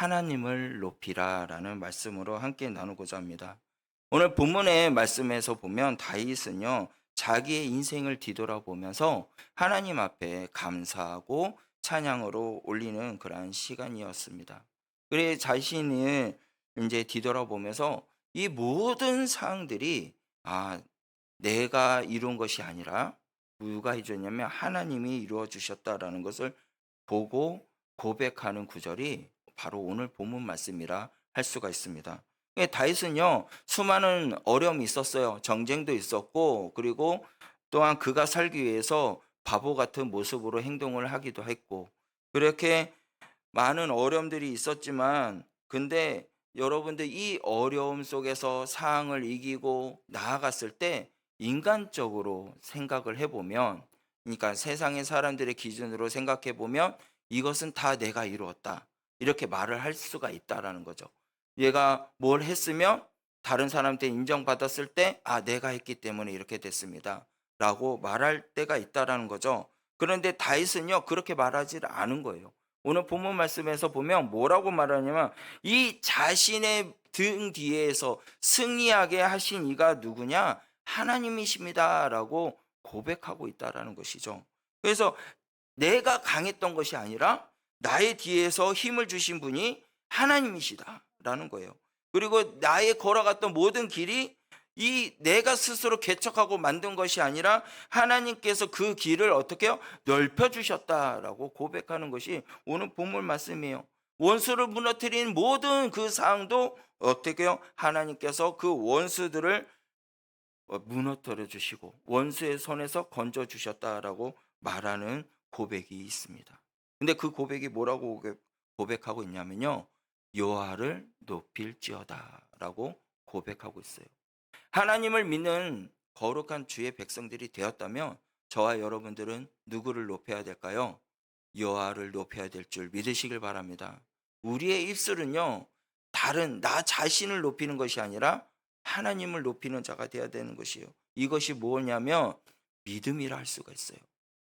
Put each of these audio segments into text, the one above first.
하나님을 높이라라는 말씀으로 함께 나누고자 합니다. 오늘 본문의 말씀에서 보면 다윗은요, 자기의 인생을 뒤돌아보면서 하나님 앞에 감사하고 찬양으로 올리는 그러한 시간이었습니다. 그래 자신을 이제 뒤돌아보면서 이 모든 사항들이 내가 이룬 것이 아니라 누가 해줬냐면 하나님이 이루어 주셨다라는 것을 보고 고백하는 구절이 바로 오늘 본문 말씀이라 할 수가 있습니다. 다윗은요, 수많은 어려움이 있었어요. 정쟁도 있었고, 그리고 또한 그가 살기 위해서 바보 같은 모습으로 행동을 하기도 했고, 그렇게 많은 어려움들이 있었지만, 근데 여러분들 이 어려움 속에서 상황을 이기고 나아갔을 때 인간적으로 생각을 해보면, 그러니까 세상의 사람들의 기준으로 생각해 보면 이것은 다 내가 이루었다, 이렇게 말을 할 수가 있다라는 거죠. 얘가 뭘 했으면 다른 사람한테 인정받았을 때 내가 했기 때문에 이렇게 됐습니다 라고 말할 때가 있다라는 거죠. 그런데 다윗은요, 그렇게 말하지 않은 거예요. 오늘 본문 말씀에서 보면 뭐라고 말하냐면 이 자신의 등 뒤에서 승리하게 하신 이가 누구냐? 하나님이십니다 라고 고백하고 있다라는 것이죠. 그래서 내가 강했던 것이 아니라 나의 뒤에서 힘을 주신 분이 하나님이시다라는 거예요. 그리고 나의 걸어갔던 모든 길이 이 내가 스스로 개척하고 만든 것이 아니라 하나님께서 그 길을 어떻게 해요? 넓혀 주셨다라고 고백하는 것이 오늘 본문 말씀이에요. 원수를 무너뜨린 모든 그 사항도 어떻게 해요? 하나님께서 그 원수들을 무너뜨려 주시고 원수의 손에서 건져 주셨다라고 말하는 고백이 있습니다. 근데 그 고백이 뭐라고 고백하고 있냐면요, 여호와를 높일지어다라고 고백하고 있어요. 하나님을 믿는 거룩한 주의 백성들이 되었다면 저와 여러분들은 누구를 높여야 될까요? 여호와를 높여야 될 줄 믿으시길 바랍니다. 우리의 입술은요, 다른 나 자신을 높이는 것이 아니라 하나님을 높이는 자가 되어야 되는 것이에요. 이것이 뭐냐면 믿음이라 할 수가 있어요.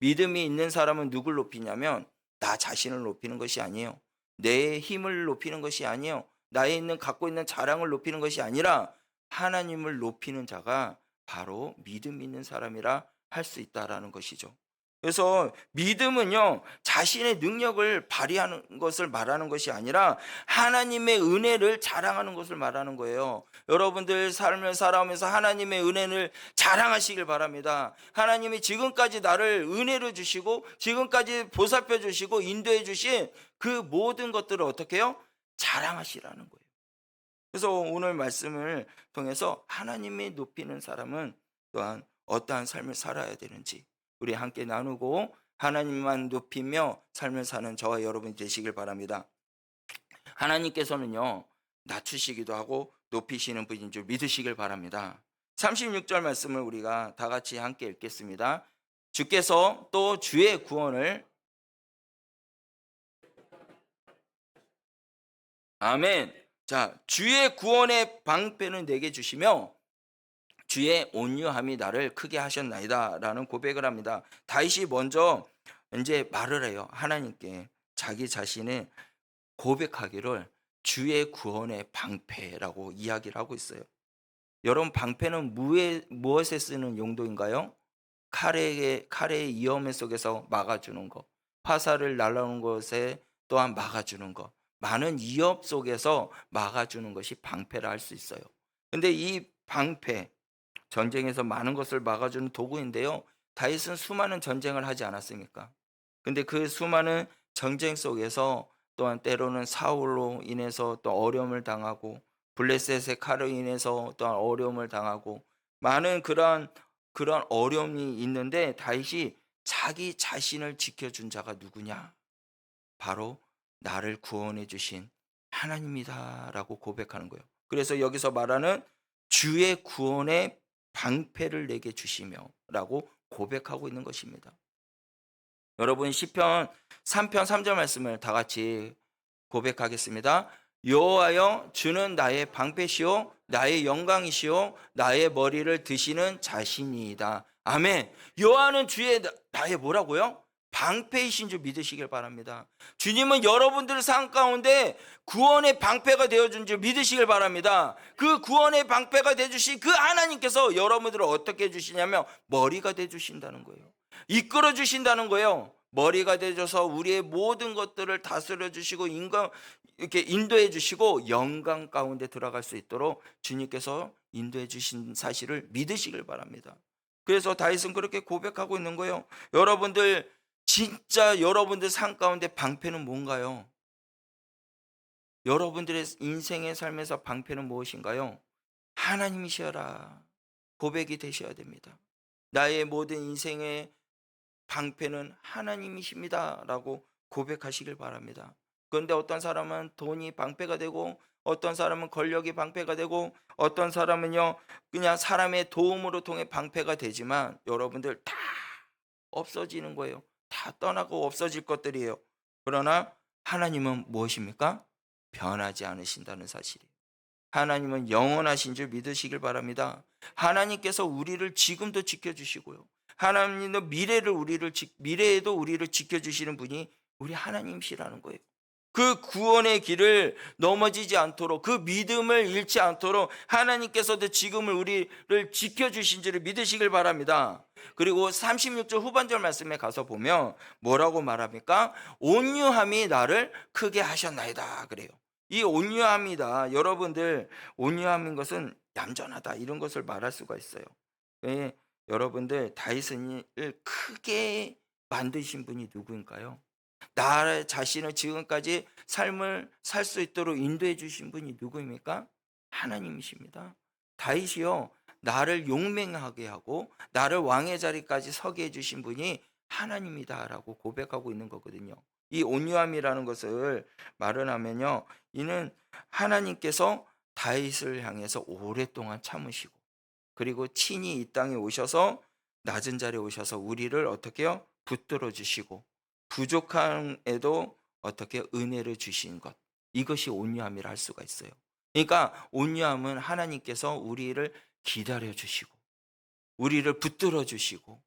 믿음이 있는 사람은 누굴 높이냐면 나 자신을 높이는 것이 아니에요. 내 힘을 높이는 것이 아니에요. 나에 있는 갖고 있는 자랑을 높이는 것이 아니라 하나님을 높이는 자가 바로 믿음 있는 사람이라 할 수 있다라는 것이죠. 그래서 믿음은요, 자신의 능력을 발휘하는 것을 말하는 것이 아니라 하나님의 은혜를 자랑하는 것을 말하는 거예요. 여러분들 삶을 살아오면서 하나님의 은혜를 자랑하시길 바랍니다. 하나님이 지금까지 나를 은혜로 주시고 지금까지 보살펴 주시고 인도해 주신 그 모든 것들을 어떻게 해요? 자랑하시라는 거예요. 그래서 오늘 말씀을 통해서 하나님이 높이는 사람은 또한 어떠한 삶을 살아야 되는지 우리 함께 나누고 하나님만 높이며 삶을 사는 저와 여러분이 되시길 바랍니다. 하나님께서는요, 낮추시기도 하고 높이시는 분인 줄 믿으시길 바랍니다. 36절 말씀을 우리가 다 같이 함께 읽겠습니다. 주께서 또 주의 구원을, 아멘. 자, 주의 구원의 방패는 내게 주시며 주의 온유함이 나를 크게 하셨나이다 라는 고백을 합니다. 다윗이 먼저 이제 말을 해요. 하나님께 자기 자신을 고백하기를 주의 구원의 방패라고 이야기를 하고 있어요. 여러분, 방패는 무엇에 쓰는 용도인가요? 칼의 위험 속에서 막아주는 것, 화살을 날아오는 것에 또한 막아주는 것, 많은 위협 속에서 막아주는 것이 방패라 할 수 있어요. 근데 이 방패, 전쟁에서 많은 것을 막아주는 도구인데요, 다윗은 수많은 전쟁을 하지 않았습니까? 근데 그 수많은 전쟁 속에서 또한 때로는 사울로 인해서 또 어려움을 당하고 블레셋의 칼로 인해서 또한 어려움을 당하고 많은 그런 어려움이 있는데 다윗이 자기 자신을 지켜준 자가 누구냐? 바로 나를 구원해 주신 하나님이다라고 고백하는 거예요. 그래서 여기서 말하는 주의 구원의 방패를 내게 주시며라고 고백하고 있는 것입니다. 여러분, 시편 3편 3절 말씀을 다 같이 고백하겠습니다. 여호와여, 주는 나의 방패시오 나의 영광이시오 나의 머리를 드시는 자신이이다. 아멘. 여호와는 나의 뭐라고요? 방패이신 줄 믿으시길 바랍니다. 주님은 여러분들 삶 가운데 구원의 방패가 되어준 줄 믿으시길 바랍니다. 그 구원의 방패가 되어주신 그 하나님께서 여러분들을 어떻게 해주시냐면 머리가 되어주신다는 거예요. 이끌어 주신다는 거예요. 머리가 되어줘서 우리의 모든 것들을 다스려 주시고 이렇게 인도해 주시고 영광 가운데 들어갈 수 있도록 주님께서 인도해 주신 사실을 믿으시길 바랍니다. 그래서 다윗은 그렇게 고백하고 있는 거예요. 여러분들, 진짜 여러분들 삶 가운데 방패는 뭔가요? 여러분들의 인생의 삶에서 방패는 무엇인가요? 하나님이시여라 고백이 되셔야 됩니다. 나의 모든 인생의 방패는 하나님이십니다 라고 고백하시길 바랍니다. 그런데 어떤 사람은 돈이 방패가 되고, 어떤 사람은 권력이 방패가 되고, 어떤 사람은요 그냥 사람의 도움으로 통해 방패가 되지만 여러분들 다 없어지는 거예요. 다 떠나고 없어질 것들이에요. 그러나 하나님은 무엇입니까? 변하지 않으신다는 사실이에요. 하나님은 영원하신 줄 믿으시길 바랍니다. 하나님께서 우리를 지금도 지켜주시고요. 하나님은 미래에도 우리를 지켜주시는 분이 우리 하나님이시라는 거예요. 그 구원의 길을 넘어지지 않도록, 그 믿음을 잃지 않도록 하나님께서도 지금을 우리를 지켜주신 줄을 믿으시길 바랍니다. 그리고 36절 후반절 말씀에 가서 보면 뭐라고 말합니까? 온유함이 나를 크게 하셨나이다 그래요. 이 온유함이다, 여러분들, 온유함인 것은 얌전하다 이런 것을 말할 수가 있어요. 왜? 여러분들, 다윗을 크게 만드신 분이 누구인가요? 나 자신을 지금까지 삶을 살 수 있도록 인도해 주신 분이 누구입니까? 하나님이십니다. 다윗이요 나를 용맹하게 하고 나를 왕의 자리까지 서게 해 주신 분이 하나님이다라고 고백하고 있는 거거든요. 이 온유함이라는 것을 말을 하면요, 이는 하나님께서 다윗을 향해서 오랫동안 참으시고, 그리고 친히 이 땅에 오셔서 낮은 자리에 오셔서 우리를 어떻게 요? 붙들어 주시고 부족함에도 어떻게 은혜를 주신 것, 이것이 온유함이라 할 수가 있어요. 그러니까 온유함은 하나님께서 우리를 기다려 주시고 우리를 붙들어 주시고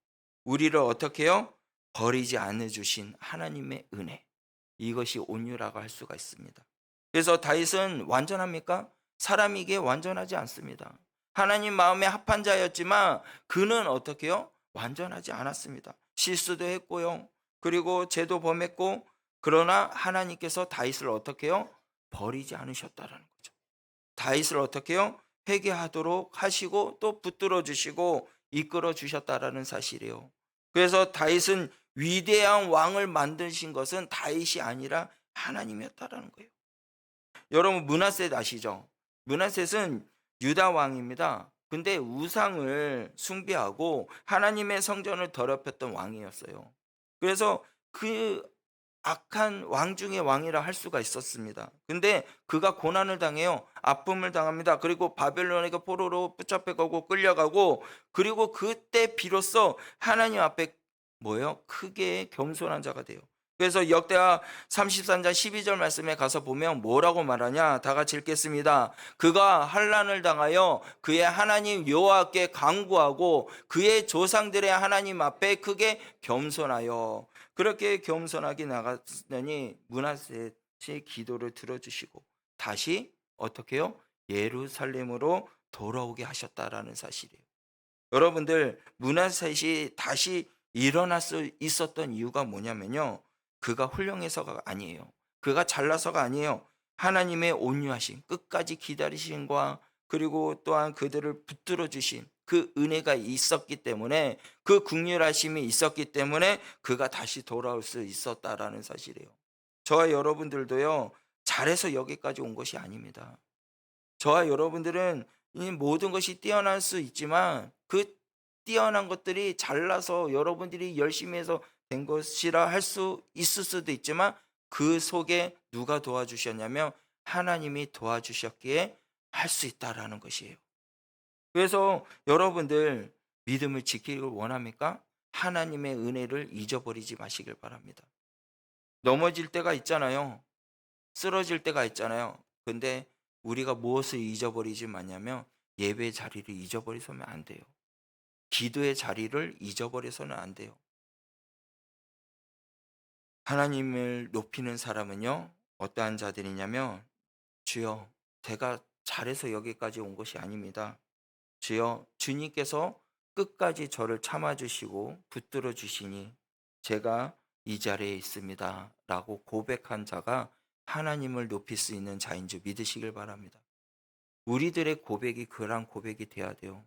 우리를 어떻게 요? 버리지 않아 주신 하나님의 은혜, 이것이 온유라고 할 수가 있습니다. 그래서 다윗은 완전합니까? 사람이기에 완전하지 않습니다. 하나님 마음에 합한 자였지만 그는 어떻게 요? 완전하지 않았습니다. 실수도 했고요. 그리고 죄도 범했고, 그러나 하나님께서 다윗을 어떻게 요? 버리지 않으셨다라는 거죠. 다윗을 어떻게 요? 회개하도록 하시고 또 붙들어 주시고 이끌어 주셨다라는 사실이에요. 그래서 다윗은 위대한 왕을 만드신 것은 다윗이 아니라 하나님이었다라는 거예요. 여러분, 므낫셋 아시죠? 므낫셋은 유다 왕입니다. 근데 우상을 숭배하고 하나님의 성전을 더럽혔던 왕이었어요. 그래서 그 악한 왕 중의 왕이라 할 수가 있었습니다. 근데 그가 고난을 당해요. 아픔을 당합니다. 그리고 바벨론에게 포로로 붙잡혀가고 끌려가고, 그리고 그때 비로소 하나님 앞에 뭐예요? 크게 겸손한 자가 돼요. 그래서 역대하 33장 12절 말씀에 가서 보면 뭐라고 말하냐? 다 같이 읽겠습니다. 그가 환난을 당하여 그의 하나님 여호와께 간구하고 그의 조상들의 하나님 앞에 크게 겸손하여, 그렇게 겸손하게 나갔더니 므낫셋의 기도를 들어주시고 다시 어떻게 요? 예루살렘으로 돌아오게 하셨다라는 사실이에요. 여러분들, 므낫셋이 다시 일어날 수 있었던 이유가 뭐냐면요, 그가 훌륭해서가 아니에요. 그가 잘나서가 아니에요. 하나님의 온유하심, 끝까지 기다리심과 그리고 또한 그들을 붙들어 주신 그 은혜가 있었기 때문에, 그 긍휼하심이 있었기 때문에 그가 다시 돌아올 수 있었다라는 사실이에요. 저와 여러분들도요, 잘해서 여기까지 온 것이 아닙니다. 저와 여러분들은 이 모든 것이 뛰어날 수 있지만 그 뛰어난 것들이 잘나서 여러분들이 열심히 해서 된 것이라 할 수 있을 수도 있지만 그 속에 누가 도와주셨냐면 하나님이 도와주셨기에 할 수 있다라는 것이에요. 그래서 여러분들, 믿음을 지키길 원합니까? 하나님의 은혜를 잊어버리지 마시길 바랍니다. 넘어질 때가 있잖아요. 쓰러질 때가 있잖아요. 근데 우리가 무엇을 잊어버리지 마냐면 예배 자리를 잊어버리서는 안 돼요. 기도의 자리를 잊어버려서는 안 돼요. 하나님을 높이는 사람은요, 어떠한 자들이냐면, 주여, 제가 잘해서 여기까지 온 것이 아닙니다. 주여, 주님께서 끝까지 저를 참아주시고 붙들어 주시니 제가 이 자리에 있습니다 라고 고백한 자가 하나님을 높일 수 있는 자인 줄 믿으시길 바랍니다. 우리들의 고백이 그러한 고백이 돼야 돼요.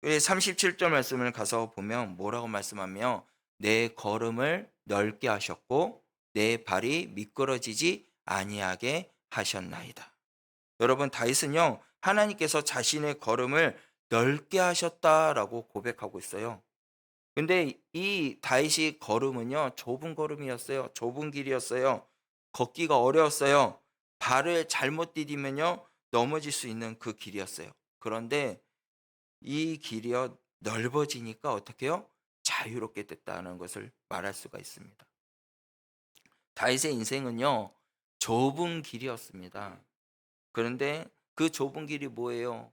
37절 말씀을 가서 보면 뭐라고 말씀하며, 내 걸음을 넓게 하셨고 내 발이 미끄러지지 아니하게 하셨나이다. 여러분, 다윗은요, 하나님께서 자신의 걸음을 넓게 하셨다라고 고백하고 있어요. 근데 이 다윗이 걸음은요, 좁은 걸음이었어요. 좁은 길이었어요. 걷기가 어려웠어요. 발을 잘못 디디면요, 넘어질 수 있는 그 길이었어요. 그런데 이 길이요, 넓어지니까 어떻게 해요? 자유롭게 됐다는 것을 말할 수가 있습니다. 다윗의 인생은요, 좁은 길이었습니다. 그런데 그 좁은 길이 뭐예요?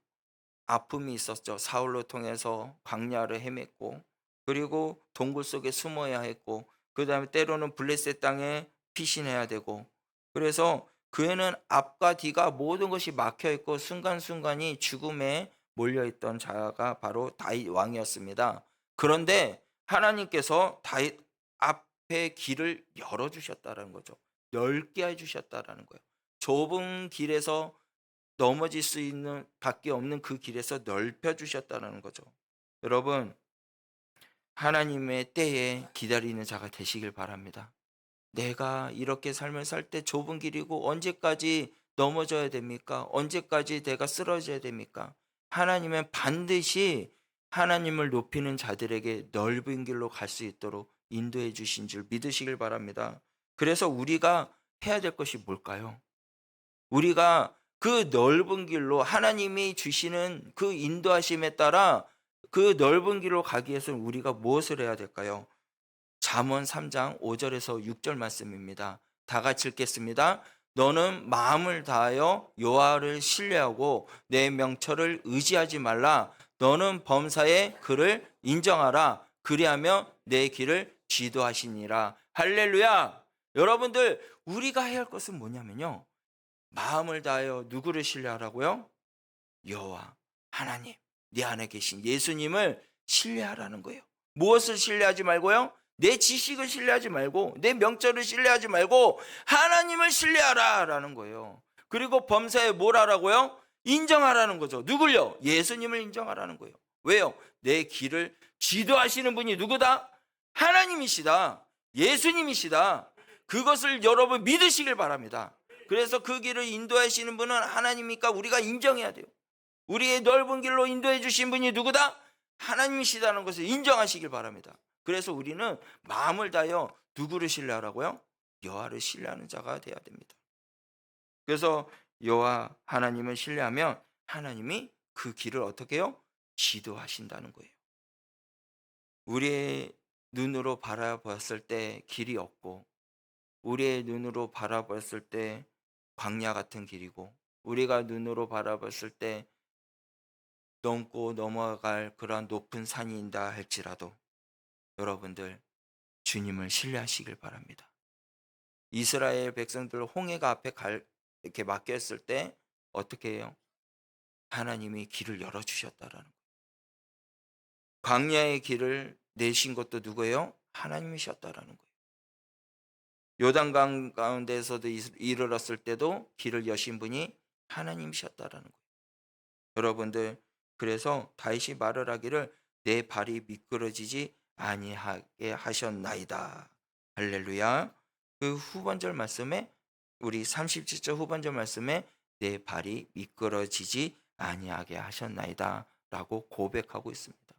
아픔이 있었죠. 사울로 통해서 광야를 헤맸고, 그리고 동굴 속에 숨어야 했고, 그 다음에 때로는 블레셋 땅에 피신해야 되고, 그래서 그에는 앞과 뒤가 모든 것이 막혀 있고 순간순간이 죽음에 몰려있던 자가 바로 다윗 왕이었습니다. 그런데 하나님께서 다윗 앞에 길을 열어주셨다는 거죠. 넓게 해주셨다는 거예요. 좁은 길에서 넘어질 수 있는 밖에 없는 그 길에서 넓혀 주셨다는 거죠. 여러분, 하나님의 때에 기다리는 자가 되시길 바랍니다. 내가 이렇게 삶을 살 때 좁은 길이고 언제까지 넘어져야 됩니까? 언제까지 내가 쓰러져야 됩니까? 하나님은 반드시 하나님을 높이는 자들에게 넓은 길로 갈 수 있도록 인도해 주신 줄 믿으시길 바랍니다. 그래서 우리가 해야 될 것이 뭘까요? 우리가 그 넓은 길로 하나님이 주시는 그 인도하심에 따라 그 넓은 길로 가기 위해서는 우리가 무엇을 해야 될까요? 잠언 3장 5절에서 6절 말씀입니다. 다 같이 읽겠습니다. 너는 마음을 다하여 여호와를 신뢰하고 내 명철을 의지하지 말라. 너는 범사의 그를 인정하라. 그리하며 내 길을 지도하시니라. 할렐루야. 여러분들, 우리가 해야 할 것은 뭐냐면요, 마음을 다하여 누구를 신뢰하라고요? 여호와 하나님, 내 안에 계신 예수님을 신뢰하라는 거예요. 무엇을 신뢰하지 말고요? 내 지식을 신뢰하지 말고, 내 명철을 신뢰하지 말고 하나님을 신뢰하라라는 거예요. 그리고 범사에 뭘 하라고요? 인정하라는 거죠. 누굴요? 예수님을 인정하라는 거예요. 왜요? 내 길을 지도하시는 분이 누구다? 하나님이시다. 예수님이시다. 그것을 여러분 믿으시길 바랍니다. 그래서 그 길을 인도하시는 분은 하나님이니까 우리가 인정해야 돼요. 우리의 넓은 길로 인도해 주신 분이 누구다? 하나님이시다는 것을 인정하시길 바랍니다. 그래서 우리는 마음을 다하여 누구를 신뢰하라고요? 여호와를 신뢰하는 자가 되어야 됩니다. 그래서 여호와 하나님을 신뢰하면 하나님이 그 길을 어떻게 해요? 지도하신다는 거예요. 우리의 눈으로 바라봤을 때 길이 없고, 우리의 눈으로 바라봤을 때 광야 같은 길이고, 우리가 눈으로 바라봤을 때 넘고 넘어갈 그러한 높은 산이다 할지라도 여러분들, 주님을 신뢰하시길 바랍니다. 이스라엘 백성들 홍해가 앞에 이렇게 막혔을 때 어떻게 해요? 하나님이 길을 열어주셨다라는 거예요. 광야의 길을 내신 것도 누구예요? 하나님이셨다라는 거예요. 요단강 가운데에서도 이르렀을 때도 길을 여신 분이 하나님이셨다라는 거예요. 여러분들, 그래서 다윗이 말을 하기를 내 발이 미끄러지지 아니하게 하셨나이다. 할렐루야. 그 후반절 말씀에, 우리 37절 후반절 말씀에 내 발이 미끄러지지 아니하게 하셨나이다 라고 고백하고 있습니다.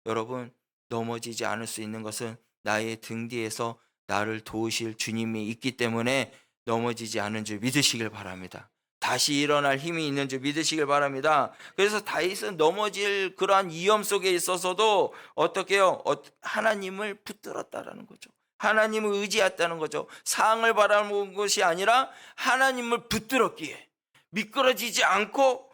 여러분, 넘어지지 않을 수 있는 것은 나의 등 뒤에서 나를 도우실 주님이 있기 때문에 넘어지지 않은 줄 믿으시길 바랍니다. 다시 일어날 힘이 있는 줄 믿으시길 바랍니다. 그래서 다윗은 넘어질 그러한 위험 속에 있어서도 어떻게 해요? 하나님을 붙들었다라는 거죠. 하나님을 의지했다는 거죠. 상을 바라본 것이 아니라 하나님을 붙들었기에 미끄러지지 않고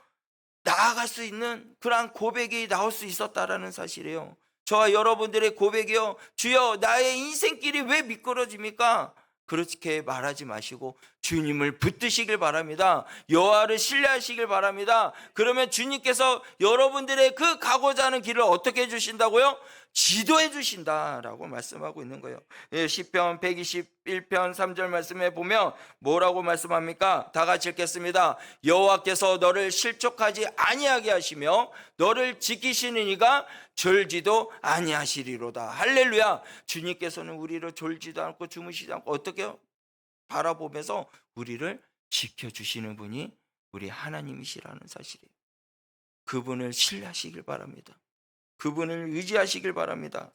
나아갈 수 있는 그러한 고백이 나올 수 있었다라는 사실이에요. 저와 여러분들의 고백이요, 주여 나의 인생길이 왜 미끄러집니까? 그렇게 말하지 마시고 주님을 붙드시길 바랍니다. 여호와를 신뢰하시길 바랍니다. 그러면 주님께서 여러분들의 그 가고자 하는 길을 어떻게 해주신다고요? 지도해 주신다라고 말씀하고 있는 거예요. 예, 시편 121편 3절 말씀에 보면 뭐라고 말씀합니까? 다 같이 읽겠습니다. 여호와께서 너를 실족하지 아니하게 하시며 너를 지키시는 이가 졸지도 아니하시리로다. 할렐루야. 주님께서는 우리를 졸지도 않고 주무시지 않고 어떻게 바라보면서 우리를 지켜주시는 분이 우리 하나님이시라는 사실이에요. 그분을 신뢰하시길 바랍니다. 그분을 의지하시길 바랍니다.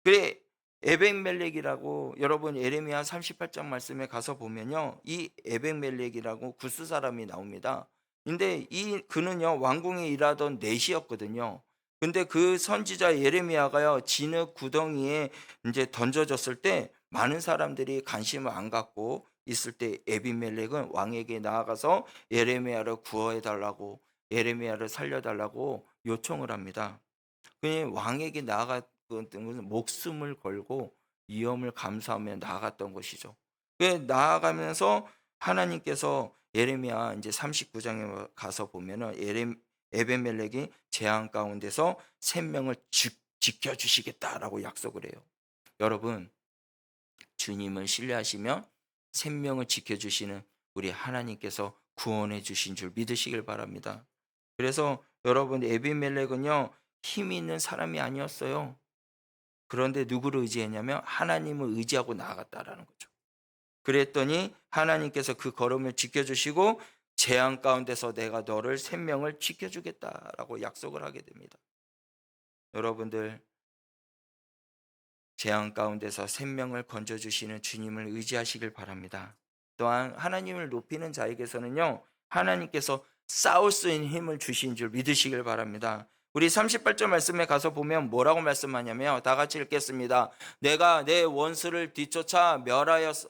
그래, 에벤멜렉이라고 여러분 예레미야 38장 말씀에 가서 보면요, 이 에벤멜렉이라고 구스 사람이 나옵니다. 근데 그는요 왕궁에 일하던 내시였거든요. 근데 그 선지자 예레미야가요 진흙 구덩이에 이제 던져졌을 때 많은 사람들이 관심을 안 갖고 있을 때 에비멜렉은 왕에게 나아가서 예레미야를 구원해 달라고, 예레미야를 살려 달라고 요청을 합니다. 그냥 왕에게 나아갔던 것은 목숨을 걸고 위험을 감수하며 나아갔던 것이죠. 그 나아가면서 하나님께서 예레미야 이제 39장에 가서 보면은 에벤멜렉이 재앙 가운데서 생명을 지켜 주시겠다라고 약속을 해요. 여러분, 주님을 신뢰하시면 생명을 지켜 주시는 우리 하나님께서 구원해 주신 줄 믿으시길 바랍니다. 그래서 여러분, 에비멜렉은요 힘이 있는 사람이 아니었어요. 그런데 누구를 의지했냐면 하나님을 의지하고 나아갔다라는 거죠. 그랬더니 하나님께서 그 걸음을 지켜주시고 재앙 가운데서 내가 너를 생명을 지켜주겠다라고 약속을 하게 됩니다. 여러분들, 재앙 가운데서 생명을 건져주시는 주님을 의지하시길 바랍니다. 또한 하나님을 높이는 자에게서는요 하나님께서 싸울 수 있는 힘을 주신 줄 믿으시길 바랍니다. 우리 38절 말씀에 가서 보면 뭐라고 말씀하냐면 다 같이 읽겠습니다. 내가 내 원수를 뒤쫓아 멸하였어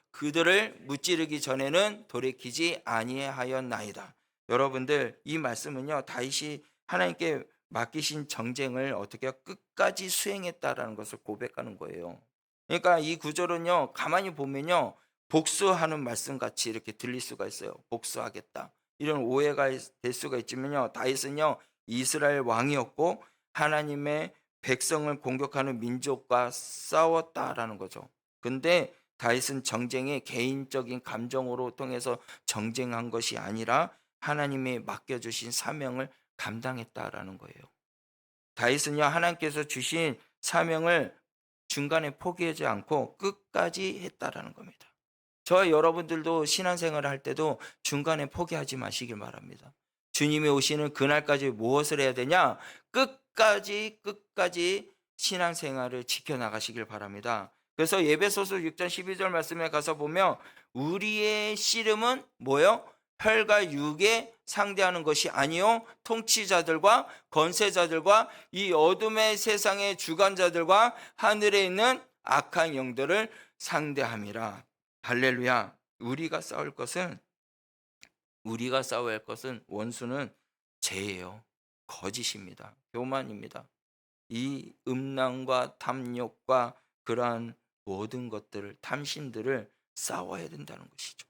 그들을 무찌르기 전에는 돌이키지 아니하였나이다. 여러분들, 이 말씀은요 다윗이 하나님께 맡기신 정쟁을 어떻게 끝까지 수행했다라는 것을 고백하는 거예요. 그러니까 이 구절은요 가만히 보면요 복수하는 말씀 같이 이렇게 들릴 수가 있어요. 복수하겠다, 이런 오해가 될 수가 있지만요, 다윗은요 이스라엘 왕이었고 하나님의 백성을 공격하는 민족과 싸웠다라는 거죠. 근데 다윗은 정쟁에 개인적인 감정으로 통해서 정쟁한 것이 아니라 하나님이 맡겨주신 사명을 감당했다라는 거예요. 다윗은요 하나님께서 주신 사명을 중간에 포기하지 않고 끝까지 했다라는 겁니다. 저와 여러분들도 신앙생활을 할 때도 중간에 포기하지 마시길 바랍니다. 주님이 오시는 그날까지 무엇을 해야 되냐? 끝까지 신앙생활을 지켜나가시길 바랍니다. 그래서 예배소서 6장 12절 말씀에 가서 보면 우리의 씨름은 뭐요? 혈과 육에 상대하는 것이 아니요 통치자들과 권세자들과 이 어둠의 세상의 주관자들과 하늘에 있는 악한 영들을 상대함이라. 할렐루야. 우리가 싸워야 할 것은 원수는 죄예요. 거짓입니다. 교만입니다. 이 음란과 탐욕과 그러한 모든 것들을, 탐심들을 싸워야 된다는 것이죠.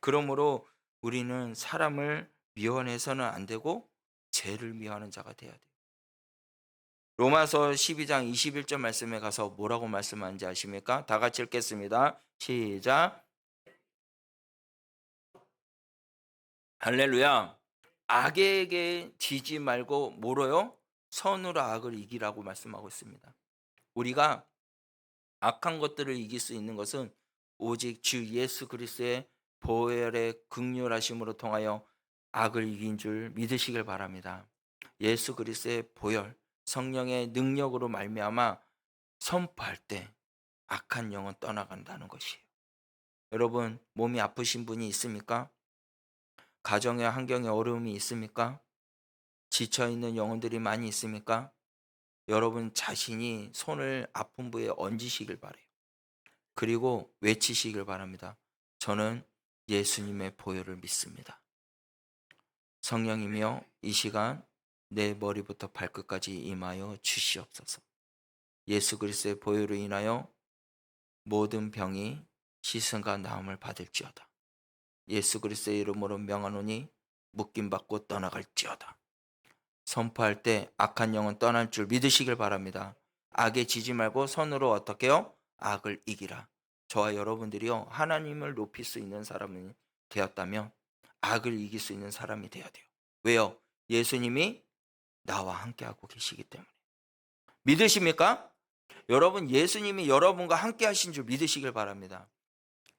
그러므로 우리는 사람을 미워해서는 안 되고 죄를 미워하는 자가 돼야 돼요. 로마서 12장 21절 말씀에 가서 뭐라고 말씀하는지 아십니까? 다 같이 읽겠습니다. 시작. 할렐루야. 악에게 지지 말고 뭐로요? 선으로 악을 이기라고 말씀하고 있습니다. 우리가 악한 것들을 이길 수 있는 것은 오직 주 예수 그리스도의 보혈의 극률하심으로 통하여 악을 이긴 줄 믿으시길 바랍니다. 예수 그리스도의 보혈, 성령의 능력으로 말미암아 선포할 때 악한 영은 떠나간다는 것이에요. 여러분, 몸이 아프신 분이 있습니까? 가정의 환경에 어려움이 있습니까? 지쳐있는 영혼들이 많이 있습니까? 여러분 자신이 손을 아픈 부위에 얹으시길 바래요. 그리고 외치시길 바랍니다. 저는 예수님의 보혈을 믿습니다. 성령이며 이 시간 내 머리부터 발끝까지 임하여 주시옵소서. 예수 그리스도의 보혈로 인하여 모든 병이 시승과 나음을 받을지어다. 예수 그리스도의 이름으로 명하노니 묶임 받고 떠나갈지어다. 선포할 때 악한 영은 떠날 줄 믿으시길 바랍니다. 악에 지지 말고 선으로 어떻게 요? 악을 이기라. 저와 여러분들이요, 하나님을 높일 수 있는 사람이 되었다면 악을 이길 수 있는 사람이 되어야 돼요. 왜요? 예수님이 나와 함께하고 계시기 때문에. 믿으십니까? 여러분, 예수님이 여러분과 함께 하신 줄 믿으시길 바랍니다.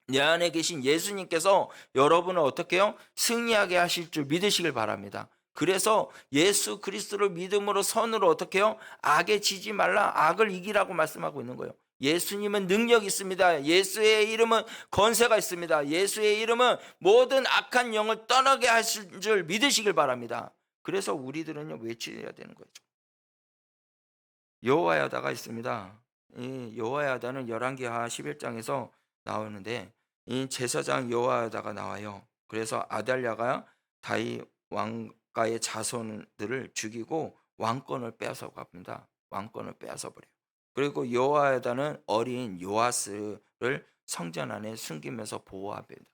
내 안에 계신 예수님께서 여러분을 어떻게 해요? 승리하게 하실 줄 믿으시길 바랍니다. 그래서 예수 그리스도를 믿음으로 선으로 어떻게 해요? 악에 지지 말라, 악을 이기라고 말씀하고 있는 거예요. 예수님은 능력이 있습니다. 예수의 이름은 권세가 있습니다. 예수의 이름은 모든 악한 영을 떠나게 하실 줄 믿으시길 바랍니다. 그래서 우리들은요, 외쳐야 되는 거죠. 여호와야다가 있습니다. 이 여호와야다는 열왕기하 11장에서 나오는데, 이 제사장 여호와야다가 나와요. 그래서 아달랴가 다윗 왕가의 자손들을 죽이고 왕권을 빼앗아 갑니다. 왕권을 빼앗아 버려요. 그리고 여호와야다는 어린 요아스를 성전 안에 숨기면서 보호합니다.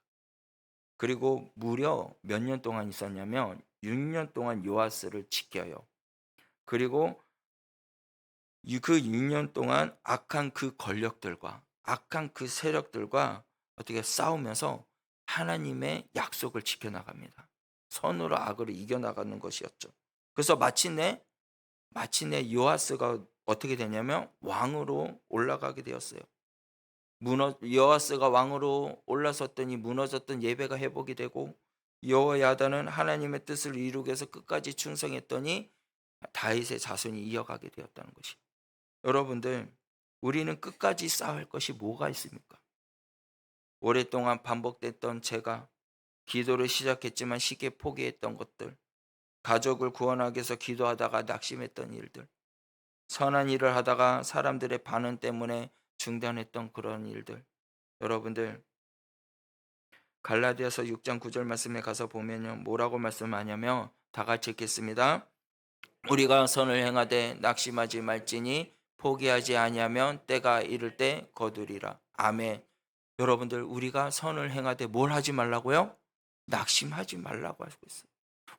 그리고 무려 몇 년 동안 있었냐면 6년 동안 요아스를 지켜요. 그리고 그 6년 동안 악한 그 권력들과 악한 그 세력들과 어떻게 싸우면서 하나님의 약속을 지켜나갑니다. 선으로 악을 이겨나가는 것이었죠. 그래서 마침내 요아스가 어떻게 되냐면 왕으로 올라가게 되었어요. 요아스가 왕으로 올라섰더니 무너졌던 예배가 회복이 되고, 여호야다는 하나님의 뜻을 이루기 위해서 끝까지 충성했더니 다윗의 자손이 이어가게 되었다는 것이. 여러분들, 우리는 끝까지 쌓을 것이 뭐가 있습니까? 오랫동안 반복됐던 죄가, 기도를 시작했지만 쉽게 포기했던 것들, 가족을 구원하기 위해서 기도하다가 낙심했던 일들, 선한 일을 하다가 사람들의 반응 때문에 중단했던 그런 일들. 여러분들, 갈라디아서 6장 9절 말씀에 가서 보면요, 뭐라고 말씀하냐면, 다 같이 읽겠습니다. 우리가 선을 행하되 낙심하지 말지니 포기하지 아니하면 때가 이를 때 거두리라. 아멘. 여러분들, 우리가 선을 행하되 뭘 하지 말라고요? 낙심하지 말라고 하고 있어요.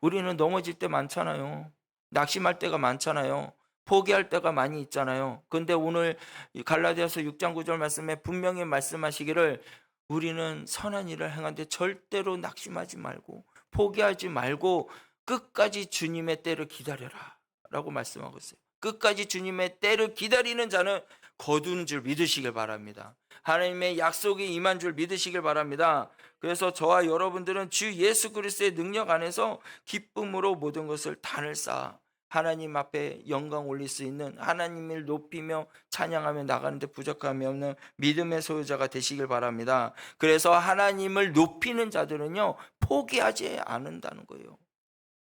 우리는 넘어질 때 많잖아요. 낙심할 때가 많잖아요. 포기할 때가 많이 있잖아요. 근데 오늘 갈라디아서 6장 9절 말씀에 분명히 말씀하시기를, 우리는 선한 일을 행하는데 절대로 낙심하지 말고 포기하지 말고 끝까지 주님의 때를 기다려라 라고 말씀하고 있어요. 끝까지 주님의 때를 기다리는 자는 거두는 줄 믿으시길 바랍니다. 하나님의 약속이 임한 줄 믿으시길 바랍니다. 그래서 저와 여러분들은 주 예수 그리스도의 능력 안에서 기쁨으로 모든 것을 단을 쌓아 하나님 앞에 영광 올릴 수 있는, 하나님을 높이며 찬양하며 나가는데 부족함이 없는 믿음의 소유자가 되시길 바랍니다. 그래서 하나님을 높이는 자들은요, 포기하지 않는다는 거예요.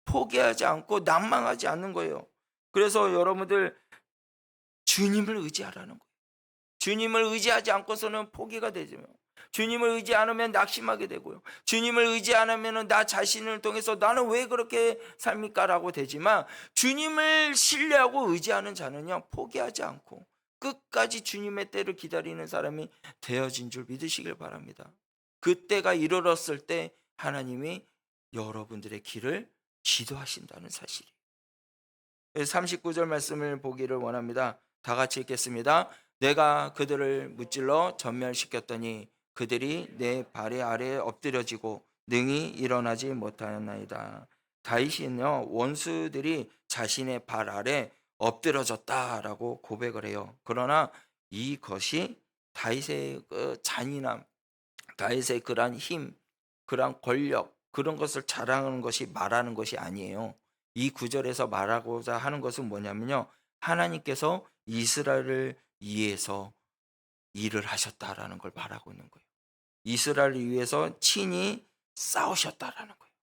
포기하지 않고 난망하지 않는 거예요. 그래서 여러분들, 주님을 의지하라는 거예요. 주님을 의지하지 않고서는 포기가 되지만, 주님을 의지 않으면 낙심하게 되고요. 주님을 의지 않으면 나 자신을 통해서 나는 왜 그렇게 삽니까? 라고 되지만, 주님을 신뢰하고 의지하는 자는요, 포기하지 않고 끝까지 주님의 때를 기다리는 사람이 되어진 줄 믿으시길 바랍니다. 그때가 이르렀을 때 하나님이 여러분들의 길을 지도하신다는 사실이에요. 39절 말씀을 보기를 원합니다. 다 같이 읽겠습니다. 내가 그들을 무찔러 전멸시켰더니 그들이 내 발 아래에 엎드려지고 능히 일어나지 못하였나이다. 다윗은요, 원수들이 자신의 발 아래 엎드러졌다라고 고백을 해요. 그러나 이것이 다윗의 그 잔인함, 다윗의 그러한 힘, 그러한 권력, 그런 것을 자랑하는 것이, 말하는 것이 아니에요. 이 구절에서 말하고자 하는 것은 뭐냐면요, 하나님께서 이스라엘을 위해서 일을 하셨다라는 걸 말하고 있는 거예요. 이스라엘을 위해서 친히 싸우셨다라는 거예요.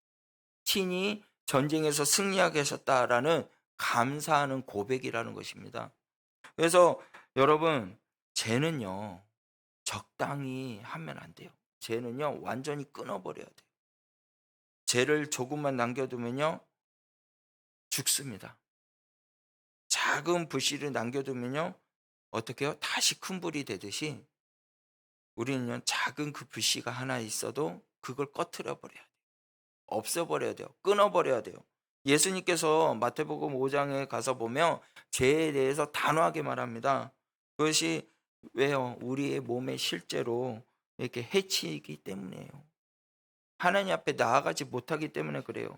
친히 전쟁에서 승리하게 하셨다라는 감사하는 고백이라는 것입니다. 그래서 여러분, 죄는요, 적당히 하면 안 돼요. 죄는요, 완전히 끊어버려야 돼요. 죄를 조금만 남겨두면요, 죽습니다. 작은 불씨를 남겨두면요, 어떻게 해요? 다시 큰 불이 되듯이 우리는요, 작은 그 불씨가 하나 있어도 그걸 꺼트려 버려야 돼요. 없애버려야 돼요. 끊어버려야 돼요. 예수님께서 마태복음 5장에 가서 보면 죄에 대해서 단호하게 말합니다. 그것이 왜요? 우리의 몸에 실제로 이렇게 해치기 때문이에요. 하나님 앞에 나아가지 못하기 때문에 그래요.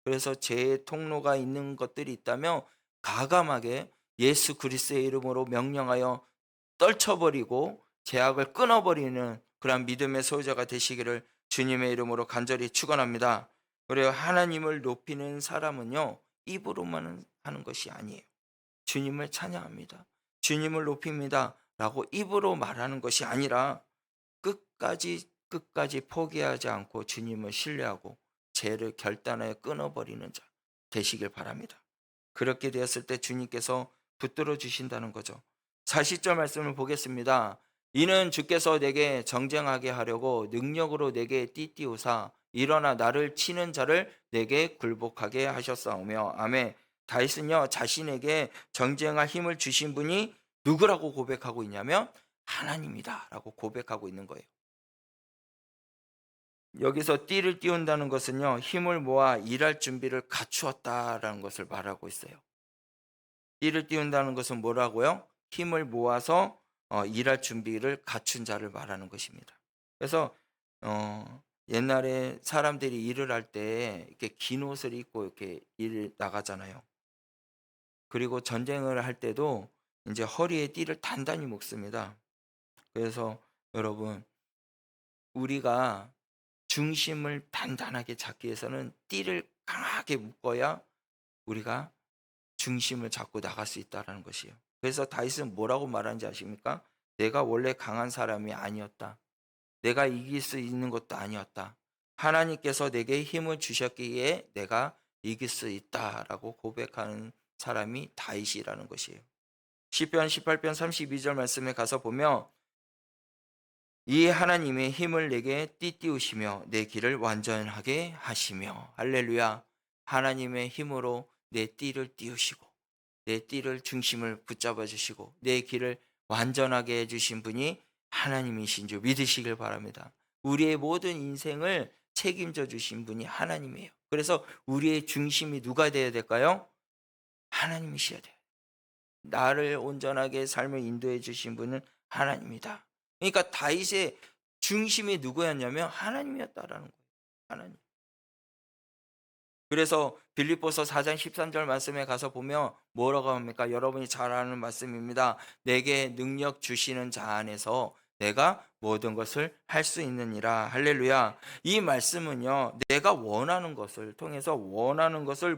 그래서 죄의 통로가 있는 것들이 있다면 가감하게 예수 그리스도의 이름으로 명령하여 떨쳐버리고 죄악을 끊어버리는 그런 믿음의 소유자가 되시기를 주님의 이름으로 간절히 축원합니다. 그래요. 하나님을 높이는 사람은요, 입으로만 하는 것이 아니에요. 주님을 찬양합니다. 주님을 높입니다. 라고 입으로 말하는 것이 아니라 끝까지 포기하지 않고 주님을 신뢰하고 죄를 결단하여 끊어버리는 자 되시길 바랍니다. 그렇게 되었을 때 주님께서 붙들어 주신다는 거죠. 40절 말씀을 보겠습니다. 이는 주께서 내게 정쟁하게 하려고 능력으로 내게 띠띠우사 일어나 나를 치는 자를 내게 굴복하게 하셨사오며. 아멘. 다윗은요, 자신에게 정쟁할 힘을 주신 분이 누구라고 고백하고 있냐면 하나님이다 라고 고백하고 있는 거예요. 여기서 띠를 띄운다는 것은요, 힘을 모아 일할 준비를 갖추었다라는 것을 말하고 있어요. 띠를 띄운다는 것은 뭐라고요? 힘을 모아서 일할 준비를 갖춘 자를 말하는 것입니다. 그래서 옛날에 사람들이 일을 할 때 이렇게 긴 옷을 입고 이렇게 일 나가잖아요. 그리고 전쟁을 할 때도 이제 허리에 띠를 단단히 묶습니다. 그래서 여러분, 우리가 중심을 단단하게 잡기 위해서는 띠를 강하게 묶어야 우리가 중심을 잡고 나갈 수 있다는 것이에요. 그래서 다윗은 뭐라고 말하는지 아십니까? 내가 원래 강한 사람이 아니었다. 내가 이길 수 있는 것도 아니었다. 하나님께서 내게 힘을 주셨기에 내가 이길 수 있다라고 고백하는 사람이 다윗이라는 것이에요. 시편 18편 32절 말씀에 가서 보면 이 하나님의 힘을 내게 띠띠우시며 내 길을 완전하게 하시며. 할렐루야. 하나님의 힘으로 내 띠를 띄우시고 내 띠를 중심을 붙잡아 주시고 내 길을 완전하게 해주신 분이 하나님이신 줄 믿으시길 바랍니다. 우리의 모든 인생을 책임져 주신 분이 하나님이에요. 그래서 우리의 중심이 누가 되어야 될까요? 하나님이셔야 돼요. 나를 온전하게 삶을 인도해 주신 분은 하나님이다. 그러니까 다윗의 중심이 누구였냐면 하나님이었다라는 거예요. 하나님. 그래서 빌립보서 4장 13절 말씀에 가서 보면 뭐라고 합니까? 여러분이 잘 아는 말씀입니다. 내게 능력 주시는 자 안에서 내가 모든 것을 할 수 있느니라. 할렐루야. 이 말씀은요, 내가 원하는 것을 통해서 원하는 것을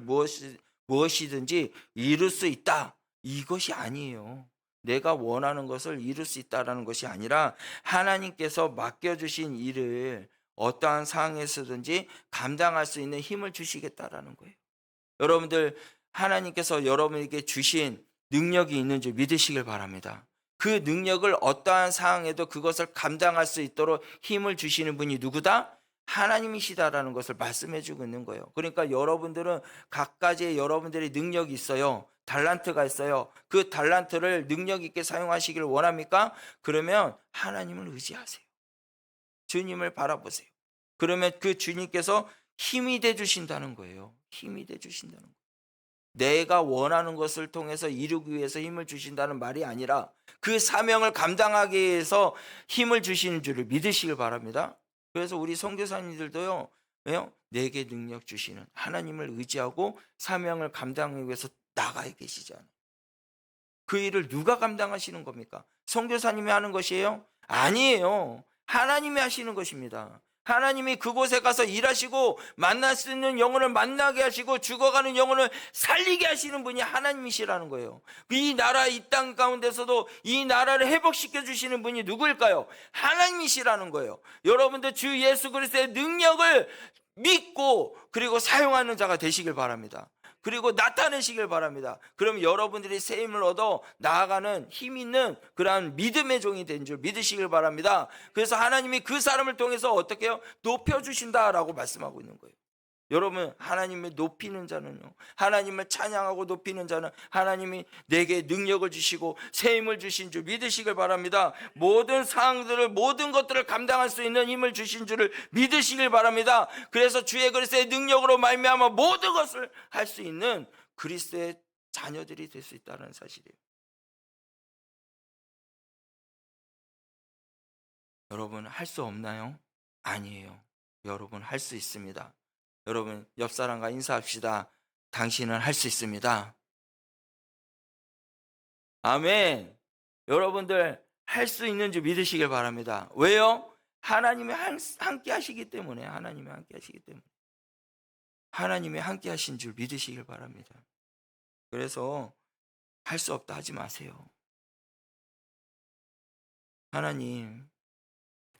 무엇이든지 이룰 수 있다. 이것이 아니에요. 내가 원하는 것을 이룰 수 있다라는 것이 아니라 하나님께서 맡겨주신 일을 어떠한 상황에서든지 감당할 수 있는 힘을 주시겠다라는 거예요. 여러분들, 하나님께서 여러분에게 주신 능력이 있는 줄 믿으시길 바랍니다. 그 능력을 어떠한 상황에도 그것을 감당할 수 있도록 힘을 주시는 분이 누구다? 하나님이시다라는 것을 말씀해 주고 있는 거예요. 그러니까 여러분들은 각가지의 여러분들의 능력이 있어요. 달란트가 있어요. 그 달란트를 능력 있게 사용하시기를 원합니까? 그러면 하나님을 의지하세요. 주님을 바라보세요. 그러면 그 주님께서 힘이 돼 주신다는 거예요. 힘이 돼 주신다는 거예요. 내가 원하는 것을 통해서 이루기 위해서 힘을 주신다는 말이 아니라 그 사명을 감당하기 위해서 힘을 주시는 줄을 믿으시길 바랍니다. 그래서 우리 선교사님들도요, 왜요? 내게 능력 주시는 하나님을 의지하고 사명을 감당하기 위해서 나가 계시잖아요. 그 일을 누가 감당하시는 겁니까? 선교사님이 하는 것이에요? 아니에요. 하나님이 하시는 것입니다. 하나님이 그곳에 가서 일하시고 만날 수 있는 영혼을 만나게 하시고 죽어가는 영혼을 살리게 하시는 분이 하나님이시라는 거예요. 이 나라 이 땅 가운데서도 이 나라를 회복시켜 주시는 분이 누구일까요? 하나님이시라는 거예요. 여러분들 주 예수 그리스도의 능력을 믿고 그리고 사용하는 자가 되시길 바랍니다. 그리고 나타내시길 바랍니다. 그럼 여러분들이 세임을 얻어 나아가는 힘 있는 그러한 믿음의 종이 된 줄 믿으시길 바랍니다. 그래서 하나님이 그 사람을 통해서 어떻게 해요? 높여주신다라고 말씀하고 있는 거예요. 여러분, 하나님을 높이는 자는요, 하나님을 찬양하고 높이는 자는 하나님이 내게 능력을 주시고 새 힘을 주신 줄 믿으시길 바랍니다. 모든 상황들을, 모든 것들을 감당할 수 있는 힘을 주신 줄을 믿으시길 바랍니다. 그래서 주의 그리스도의 능력으로 말미암아 모든 것을 할 수 있는 그리스도의 자녀들이 될 수 있다는 사실이에요. 여러분, 할 수 없나요? 아니에요. 여러분, 할 수 있습니다. 여러분, 옆 사람과 인사합시다. 당신은 할 수 있습니다. 아멘. 여러분들 할 수 있는 줄 믿으시길 바랍니다. 왜요? 하나님이 함께 하시기 때문에, 하나님이 함께 하시기 때문에. 하나님이 함께 하신 줄 믿으시길 바랍니다. 그래서 할 수 없다 하지 마세요. 하나님,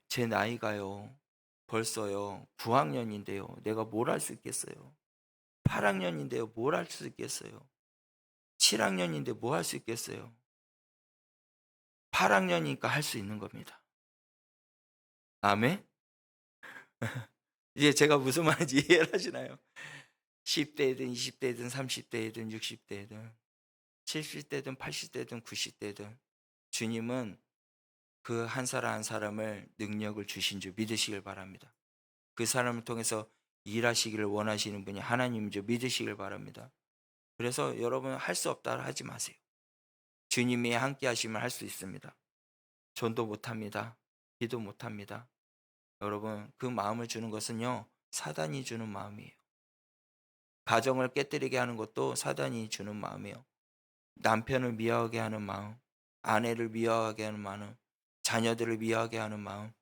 제 나이가요, 벌써요, 9학년인데요. 내가 뭘 할 수 있겠어요? 8학년인데요. 뭘 할 수 있겠어요? 7학년인데 뭐 할 수 있겠어요? 8학년이니까 할 수 있는 겁니다. 아멘? 이제 제가 무슨 말인지 이해를 하시나요? 10대든 20대든 30대든 60대든 70대든 80대든 90대든 주님은 그 한 사람 한 사람을 능력을 주신 줄 믿으시길 바랍니다. 그 사람을 통해서 일하시기를 원하시는 분이 하나님인 줄 믿으시길 바랍니다. 그래서 여러분, 할 수 없다 하지 마세요. 주님이 함께 하시면 할 수 있습니다. 전도 못합니다. 기도 못합니다. 여러분, 그 마음을 주는 것은요, 사단이 주는 마음이에요. 가정을 깨뜨리게 하는 것도 사단이 주는 마음이에요. 남편을 미워하게 하는 마음, 아내를 미워하게 하는 마음, 자녀들을 미워하게 하는 마음,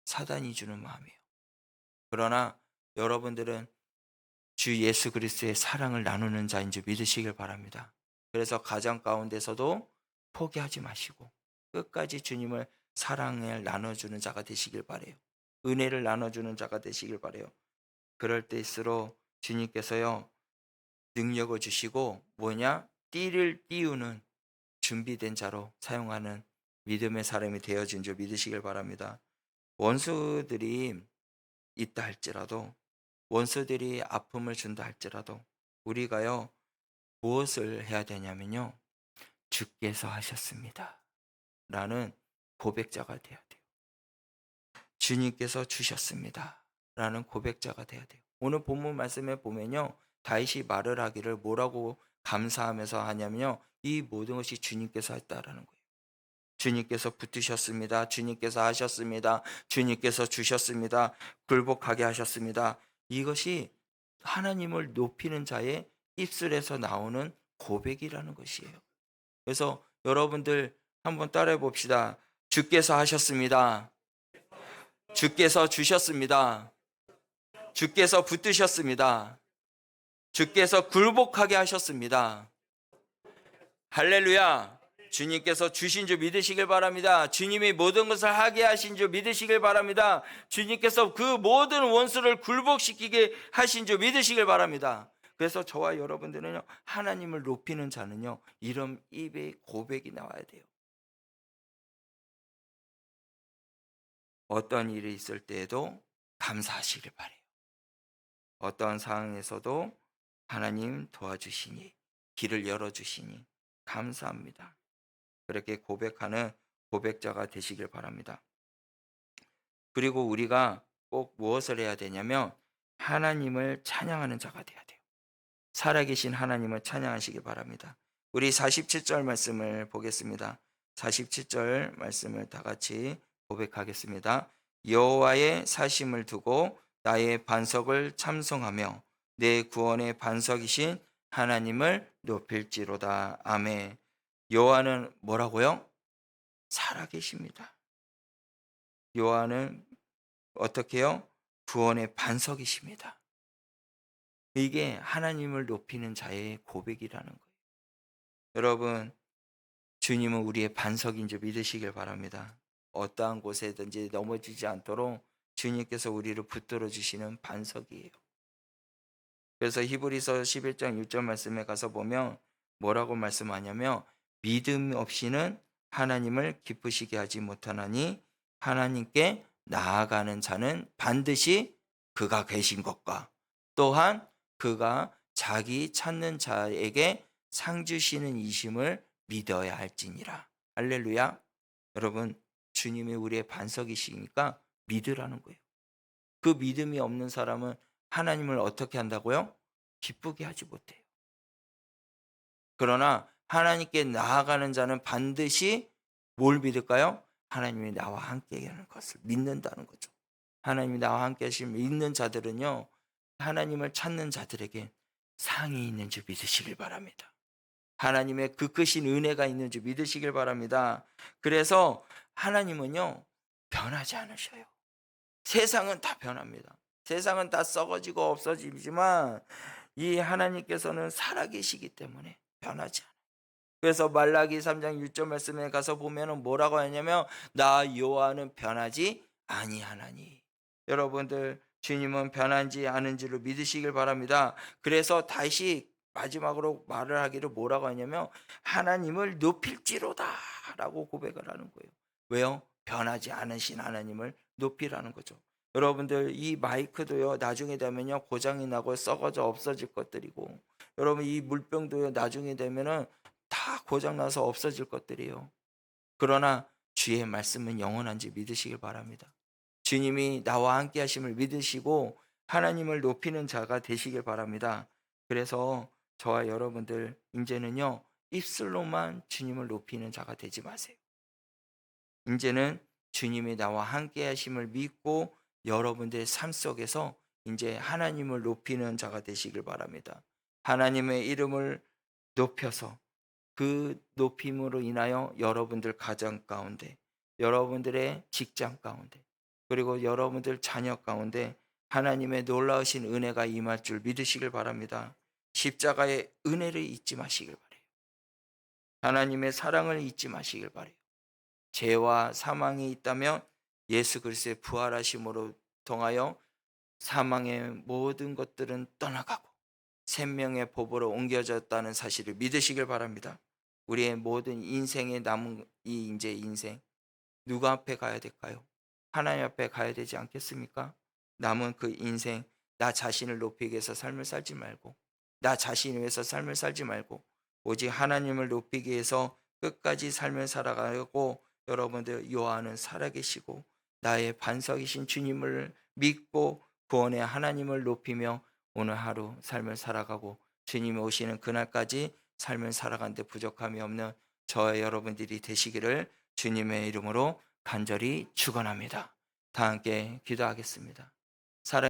사단이 주는 마음이에요. 그러나 여러분들은 주 예수 그리스도의 사랑을 나누는 자인 줄 믿으시길 바랍니다. 그래서 가정 가운데서도 포기하지 마시고 끝까지 주님을 사랑을 나눠주는 자가 되시길 바래요. 은혜를 나눠주는 자가 되시길 바래요. 그럴 때일수록 주님께서요, 능력을 주시고 띠를 띄우는 준비된 자로 사용하는 믿음의 사람이 되어진 줄 믿으시길 바랍니다. 원수들이 있다 할지라도, 원수들이 아픔을 준다 할지라도 우리가요, 무엇을 해야 되냐면요, 주께서 하셨습니다 라는 고백자가 돼야 돼요. 주님께서 주셨습니다 라는 고백자가 돼야 돼요. 오늘 본문 말씀에 보면요, 다윗이 말을 하기를 뭐라고 감사하면서 하냐면요, 이 모든 것이 주님께서 했다라는 거예요. 주님께서 붙으셨습니다. 주님께서 하셨습니다. 주님께서 주셨습니다. 굴복하게 하셨습니다. 이것이 하나님을 높이는 자의 입술에서 나오는 고백이라는 것이에요. 그래서 여러분들 한번 따라해 봅시다. 주께서 하셨습니다. 주께서 주셨습니다. 주께서 붙드셨습니다. 주께서 굴복하게 하셨습니다. 할렐루야. 주님께서 주신 줄 믿으시길 바랍니다. 주님이 모든 것을 하게 하신 줄 믿으시길 바랍니다. 주님께서 그 모든 원수를 굴복시키게 하신 줄 믿으시길 바랍니다. 그래서 저와 여러분들은요, 하나님을 높이는 자는요, 이런 입의 고백이 나와야 돼요. 어떤 일이 있을 때에도 감사하시길 바래요. 어떤 상황에서도 하나님 도와주시니, 길을 열어주시니 감사합니다. 그렇게 고백하는 고백자가 되시길 바랍니다. 그리고 우리가 꼭 무엇을 해야 되냐면 하나님을 찬양하는 자가 돼야 돼요. 살아계신 하나님을 찬양하시길 바랍니다. 우리 47절 말씀을 보겠습니다. 47절 말씀을 다 같이 고백하겠습니다. 여호와의 사심을 두고 나의 반석을 참송하며 내 구원의 반석이신 하나님을 높일지로다. 아멘. 여호와는 뭐라고요? 살아계십니다. 여호와는 어떻게 해요? 구원의 반석이십니다. 이게 하나님을 높이는 자의 고백이라는 거예요. 여러분, 주님은 우리의 반석인 줄 믿으시길 바랍니다. 어떠한 곳에든지 넘어지지 않도록 주님께서 우리를 붙들어 주시는 반석이에요. 그래서 히브리서 11장 6절 말씀에 가서 보면 뭐라고 말씀하냐면 믿음 없이는 하나님을 기쁘시게 하지 못하나니 하나님께 나아가는 자는 반드시 그가 계신 것과 또한 그가 자기 찾는 자에게 상 주시는 이심을 믿어야 할지니라. 할렐루야. 여러분, 주님이 우리의 반석이시니까 믿으라는 거예요. 그 믿음이 없는 사람은 하나님을 어떻게 한다고요? 기쁘게 하지 못해요. 그러나 하나님께 나아가는 자는 반드시 뭘 믿을까요? 하나님이 나와 함께 하는 것을 믿는다는 거죠. 하나님이 나와 함께 하시면 믿는 자들은요, 하나님을 찾는 자들에게 상이 있는 줄 믿으시길 바랍니다. 하나님의 그 크신 은혜가 있는 줄 믿으시길 바랍니다. 그래서 하나님은요, 변하지 않으셔요. 세상은 다 변합니다. 세상은 다 썩어지고 없어지지만 이 하나님께서는 살아계시기 때문에 변하지 않아요. 그래서 말라기 3장 6절 말씀에 가서 보면은 뭐라고 하냐면 나 여호와는 변하지 아니하나니. 여러분들 주님은 변하지 않은 줄을 믿으시길 바랍니다. 그래서 다시 마지막으로 말을 하기를 뭐라고 하냐면 하나님을 높일지로다라고 고백을 하는 거예요. 왜요? 변하지 않으신 하나님을 높이라는 거죠. 여러분들 이 마이크도요 나중에 되면요 고장이 나고 썩어져 없어질 것들이고, 여러분 이 물병도요 나중에 되면은 다 고장나서 없어질 것들이에요. 그러나 주의 말씀은 영원한지 믿으시길 바랍니다. 주님이 나와 함께 하심을 믿으시고 하나님을 높이는 자가 되시길 바랍니다. 그래서 저와 여러분들 이제는요 입술로만 주님을 높이는 자가 되지 마세요. 이제는 주님이 나와 함께 하심을 믿고 여러분들의 삶 속에서 이제 하나님을 높이는 자가 되시길 바랍니다. 하나님의 이름을 높여서 그 높임으로 인하여 여러분들 가정 가운데, 여러분들의 직장 가운데, 그리고 여러분들 자녀 가운데 하나님의 놀라우신 은혜가 임할 줄 믿으시길 바랍니다. 십자가의 은혜를 잊지 마시길 바래요. 하나님의 사랑을 잊지 마시길 바래요. 죄와 사망이 있다면 예수 그리스도의 부활하심으로 통하여 사망의 모든 것들은 떠나가고 생명의 법으로 옮겨졌다는 사실을 믿으시길 바랍니다. 우리의 모든 인생에 남은 이 이제 인생 누구 앞에 가야 될까요? 하나님 앞에 가야 되지 않겠습니까? 남은 그 인생 나 자신을 높이기 위해서 삶을 살지 말고, 나 자신을 위해서 삶을 살지 말고 오직 하나님을 높이기 위해서 끝까지 삶을 살아가고, 여러분들 요한은 살아계시고 나의 반석이신 주님을 믿고 구원의 하나님을 높이며 오늘 하루 삶을 살아가고 주님이 오시는 그날까지 삶을 살아가는데 부족함이 없는 저와 여러분들이 되시기를 주님의 이름으로 간절히 축원합니다. 다 함께 기도하겠습니다.